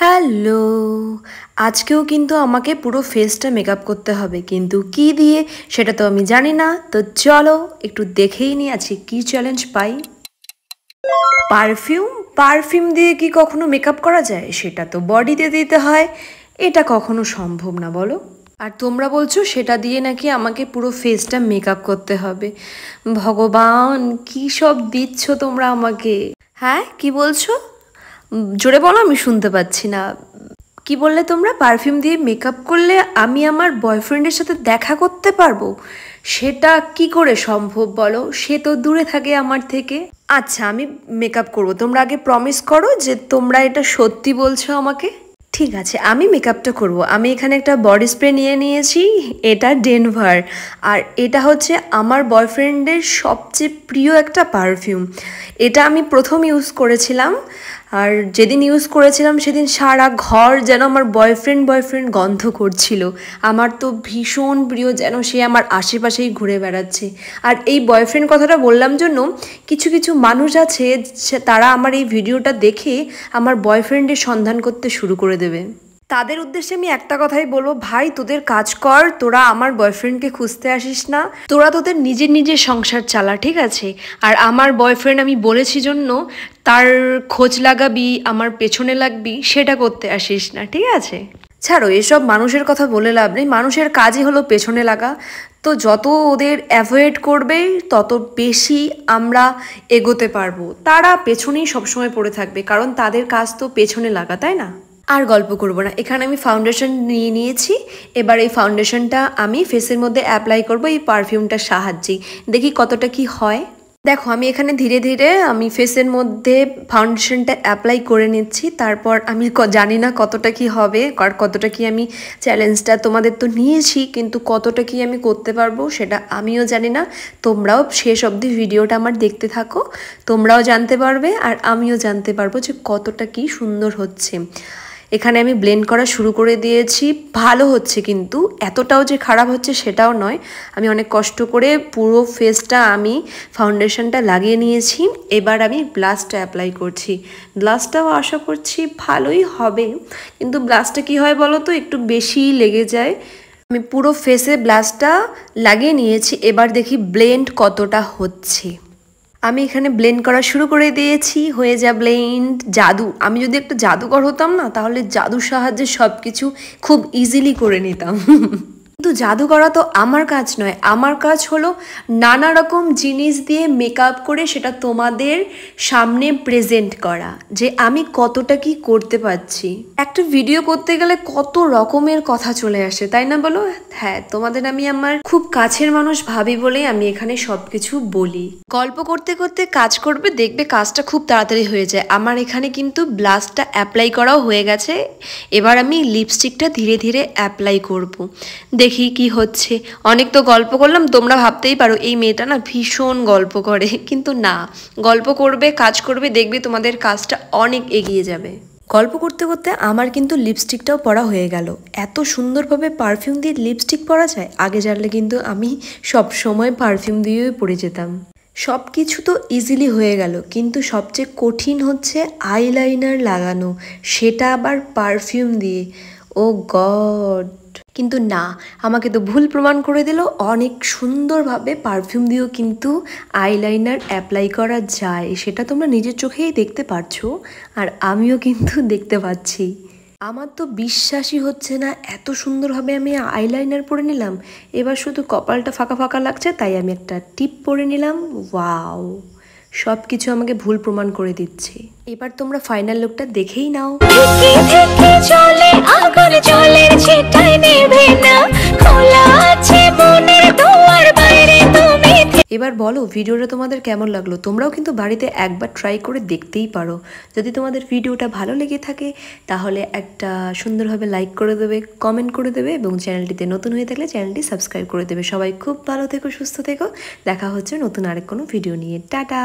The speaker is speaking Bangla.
হ্যালো, আজকেও কিন্তু আমাকে পুরো ফেসটা মেকআপ করতে হবে, কিন্তু কি দিয়ে সেটা তো আমি জানি না। তো চলো একটু দেখেই নিই আজকে কি চ্যালেঞ্জ পাই। পারফিউম পারফিউম দিয়ে কি কখনো মেকআপ করা যায়? সেটা তো বডিতে দিতে হয়, এটা কখনো সম্ভব না বলো। আর তোমরা বলছো সেটা দিয়ে নাকি আমাকে পুরো ফেসটা মেকআপ করতে হবে। ভগবান, কি সব দিচ্ছ তোমরা আমাকে। হ্যাঁ, কি বলছো? জোরে বলো, আমি শুনতে পাচ্ছি না। কি বললে তোমরা? পারফিউম দিয়ে মেকআপ করলে আমি আমার বয়ফ্রেন্ডের সাথে দেখা করতে পারবো? সেটা কি করে সম্ভব বলো? সে তো দূরে থাকে আমার থেকে। আচ্ছা, আমি মেকআপ করবো, তোমরা আগে প্রমিস করো যে তোমরা এটা সত্যি বলছো আমাকে। ঠিক আছে, আমি মেকআপটা করব। আমি এখানে একটা বডি স্প্রে নিয়ে নিয়েছি, এটা ডেনভার। আর এটা হচ্ছে আমার বয়ফ্রেন্ডের সবচেয়ে প্রিয় একটা পারফিউম। এটা আমি প্রথম ইউজ করেছিলাম, আর যেদিন ইউজ করেছিলাম সেদিন সারা ঘর যেন আমার বয়ফ্রেন্ড গন্ধ করছিল। আমার তো ভীষণ প্রিয়, যেন সে আমার আশেপাশেই ঘুরে বেড়াচ্ছে। আর এই বয়ফ্রেন্ড কথাটা বললাম জন্য কিছু কিছু মানুষ আছে তারা আমার এই ভিডিওটা দেখে আমার বয়ফ্রেন্ডের সন্ধান করতে শুরু করে দেবে। তাদের উদ্দেশ্যে আমি একটা কথাই বলবো, ভাই তোদের কাজ কর, তোরা আমার বয়ফ্রেন্ডকে খুঁজতে আসিস না, তোরা তোদের নিজের সংসার চালা, ঠিক আছে? আর আমার বয়ফ্রেন্ড আমি বলেছি জন্য তার খোঁজ লাগাবি, আমার পেছনে লাগবি, সেটা করতে আসিস না, ঠিক আছে? ছাড়ো, এসব মানুষের কথা বলে লাভ নেই, মানুষের কাজই হলো পেছনে লাগা। তো যত ওদের অ্যাভয়েড করবে তত বেশি আমরা এগোতে পারবো। তারা পেছনেই সবসময় পড়ে থাকবে, কারণ তাদের কাজ তো পেছনে লাগা, তাই না? আর গল্প করবো না, এখানে আমি ফাউন্ডেশন নিয়ে নিয়েছি। এবার এই ফাউন্ডেশনটা আমি ফেসের মধ্যে অ্যাপ্লাই করব এই পারফিউমটার সাহায্যে। দেখি কতটা কি হয়। দেখো, আমি এখানে ধীরে ধীরে আমি ফেসের মধ্যে ফাউন্ডেশনটা অ্যাপ্লাই করে নিচ্ছি। তারপর আমি জানি না কতটা কি হবে, আর কতটা কি আমি চ্যালেঞ্জটা তোমাদের তো নিয়েছি, কিন্তু কতটা কি আমি করতে পারবো সেটা আমিও জানি না। তোমরাও শেষ অবধি ভিডিওটা আমার দেখতে থাকো, তোমরাও জানতে পারবে আর আমিও জানতে পারবো যে কতটা কি সুন্দর হচ্ছে। এখানে আমি ব্লেন্ড করা শুরু করে দিয়েছি, ভালো হচ্ছে, কিন্তু এতটাও যে খারাপ হচ্ছে সেটাও নয়। আমি অনেক কষ্ট করে পুরো ফেসটা আমি ফাউন্ডেশনটা লাগিয়ে নিয়েছি। এবার আমি ব্লাশটা অ্যাপ্লাই করছি। ব্লাশটাও আশা করছি ভালোই হবে, কিন্তু ব্লাশটা কি হয় বলো তো, একটু বেশিই লেগে যায়। আমি পুরো ফেসে ব্লাশটা লাগিয়ে নিয়েছি, এবার দেখি ব্লেন্ড কতটা হচ্ছে। আমি এখানে ব্লেন্ড করা শুরু করে দিয়েছি, হয়ে যা ব্লেন্ড। জাদু, আমি যদি একটা জাদুকর হতাম না, তাহলে জাদুর সাহায্যে সব কিছু খুব ইজিলি করে নিতাম। কিন্তু জাদু করা তো আমার কাজ নয়, আমার কাজ হলো নানা রকম জিনিস দিয়ে মেকআপ করে সেটা তোমাদের সামনে প্রেজেন্ট করা, যে আমি কতটা কি করতে পারছি। একটা ভিডিও করতে গেলে কত রকমের কথা চলে আসে, তাই না বলো? হ্যাঁ, তোমাদের আমি আমার খুব কাছের মানুষ ভাবি বলেই আমি এখানে সবকিছু বলি। গল্প করতে করতে কাজ করবে, দেখবে কাজটা খুব তাড়াতাড়ি হয়ে যায়। আমার এখানে কিন্তু ব্লাশটা অ্যাপ্লাই করাও হয়ে গেছে। এবার আমি লিপস্টিকটা ধীরে ধীরে অ্যাপ্লাই করব। দেখি কি হচ্ছে। অনেক তো গল্প করলাম, তোমরা ভাবতেই পারো এই মেয়েটা না ভীষণ গল্প করে, কিন্তু না, গল্প করবে, কাজ করবে, দেখবে তোমাদের কাজটা অনেক এগিয়ে যাবে। গল্প করতে করতে আমার কিন্তু লিপস্টিকটাও পরা হয়ে গেল। এত সুন্দরভাবে পারফিউম দিয়ে লিপস্টিক পরা যায়, আগে জানলে কিন্তু আমি সব সময় পারফিউম দিয়েই পরে যেতাম। সব কিছু তো ইজিলি হয়ে গেল, কিন্তু সবচেয়ে কঠিন হচ্ছে আইলাইনার লাগানো, সেটা আবার পারফিউম দিয়ে। ও গড! কিন্তু না, আমাকে তো ভুল প্রমাণ করে দিল। অনেক সুন্দরভাবে পারফিউম দিয়েও কিন্তু আইলাইনার অ্যাপ্লাই করা যায়, সেটা তোমরা নিজের চোখেই দেখতে পারছো, আর আমিও কিন্তু দেখতে পাচ্ছি। আমার তো বিশ্বাসই হচ্ছে না, এত সুন্দরভাবে আমি আইলাইনার পরে নিলাম। এবার শুধু কপালটা ফাঁকা ফাঁকা লাগছে, তাই আমি একটা টিপ পরে নিলাম। ওয়াও, সব কিছু আমাকে ভুল প্রমাণ করে দিচ্ছে। এবার তোমরা ফাইনাল লুকটা দেখেই নাও। এবার বলো ভিডিওটা তোমাদের কেমন লাগলো? তোমরাও কিন্তু বাড়িতে একবার ট্রাই করে দেখতেই পারো। যদি তোমাদের ভিডিওটা ভালো লেগে থাকে তাহলে একটা সুন্দরভাবে লাইক করে দেবে, কমেন্ট করে দেবে, এবং চ্যানেলটিতে নতুন হয়ে থাকলে চ্যানেলটি সাবস্ক্রাইব করে দেবে। সবাই খুব ভালো থেকো, সুস্থ থেকো। দেখা হচ্ছে নতুন আরেক কোনো ভিডিও নিয়ে। টাটা।